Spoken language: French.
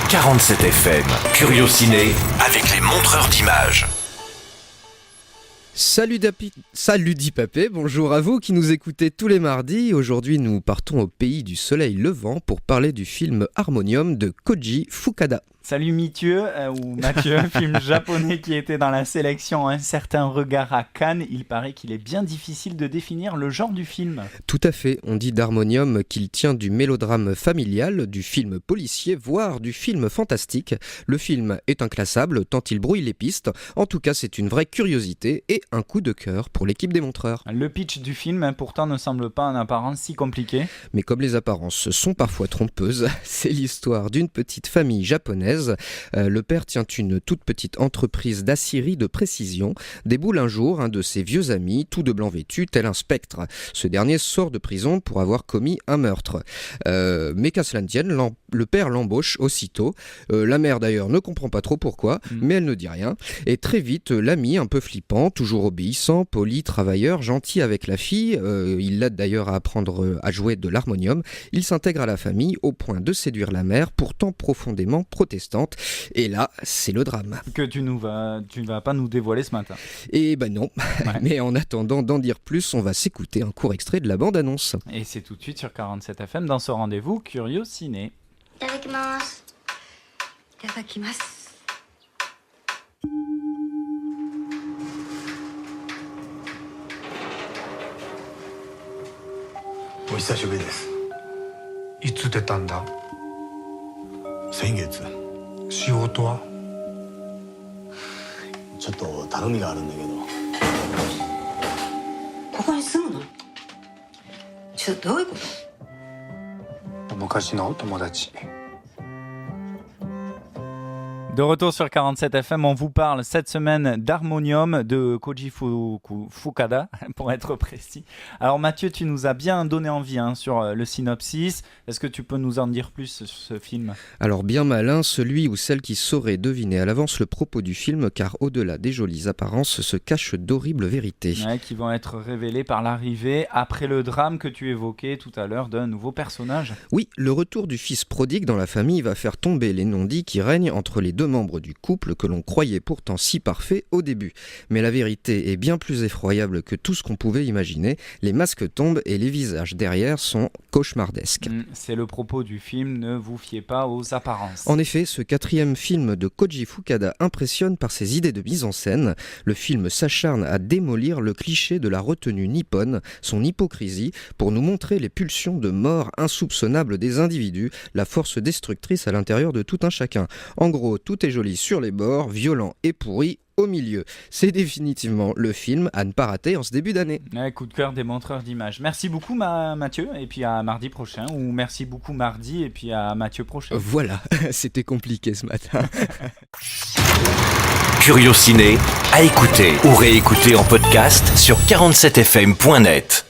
47 FM, Curio Ciné, avec les montreurs d'images. Salut Dipapé, bonjour à vous qui nous écoutez tous les mardis. Aujourd'hui nous partons au pays du soleil levant pour parler du film Harmonium de Koji Fukada. Salut Mathieu, film japonais qui était dans la sélection Un certain regard à Cannes. Il paraît qu'il est bien difficile de définir le genre du film. Tout à fait, on dit d'Harmonium qu'il tient du mélodrame familial, du film policier, voire du film fantastique. Le film est inclassable tant il brouille les pistes. En tout cas, c'est une vraie curiosité et un coup de cœur pour l'équipe des montreurs. Le pitch du film pourtant ne semble pas en apparence si compliqué. Mais comme les apparences sont parfois trompeuses, c'est l'histoire d'une petite famille japonaise. Le père tient une toute petite entreprise d'aciérie de précision, déboule un jour un de ses vieux amis, tout de blanc vêtu, tel un spectre. Ce dernier sort de prison pour avoir commis un meurtre. Mais qu'à cela ne tienne, le père l'embauche aussitôt. La mère d'ailleurs ne comprend pas trop pourquoi, mais elle ne dit rien. Et très vite, l'ami, un peu flippant, toujours obéissant, poli, travailleur, gentil avec la fille, il l'aide d'ailleurs à apprendre à jouer de l'harmonium, il s'intègre à la famille au point de séduire la mère, pourtant profondément protestante. Et là, c'est le drame. Que tu ne vas pas nous dévoiler ce matin. Eh ben non, ouais. Mais en attendant d'en dire plus, on va s'écouter un court extrait de la bande-annonce. Et c'est tout de suite sur 47 FM dans ce rendez-vous Curio Ciné. Itadakimasu. Itadakimasu. お久しぶりです。いつ出たんだ？先月。仕事は？ちょっと頼みがあるんだけど。ここに住むの？ちょっとどういうこと？昔の友達。De retour sur 47 FM, on vous parle cette semaine d'Harmonium de Koji Fukada, pour être précis. Alors Mathieu, tu nous as bien donné envie sur le synopsis. Est-ce que tu peux nous en dire plus sur ce film ? Alors bien malin, celui ou celle qui saurait deviner à l'avance le propos du film, car au-delà des jolies apparences se cachent d'horribles vérités. Ouais, qui vont être révélées par l'arrivée, après le drame que tu évoquais tout à l'heure, d'un nouveau personnage. Oui, le retour du fils prodigue dans la famille va faire tomber les non-dits qui règnent entre les deux membres du couple que l'on croyait pourtant si parfait au début. Mais la vérité est bien plus effroyable que tout ce qu'on pouvait imaginer. Les masques tombent et les visages derrière sont cauchemardesques. C'est le propos du film, ne vous fiez pas aux apparences. En effet, ce quatrième film de Koji Fukada impressionne par ses idées de mise en scène. Le film s'acharne à démolir le cliché de la retenue nippone, son hypocrisie, pour nous montrer les pulsions de mort insoupçonnables des individus, la force destructrice à l'intérieur de tout un chacun. En gros, tout est joli sur les bords, violent et pourri au milieu. C'est définitivement le film à ne pas rater en ce début d'année. Ouais, coup de cœur des montreurs d'images. Merci beaucoup Mathieu, et puis à mardi prochain, ou merci beaucoup mardi, et puis à Mathieu prochain. Voilà, c'était compliqué ce matin. Curio Ciné, à écouter ou réécouter en podcast sur 47fm.net.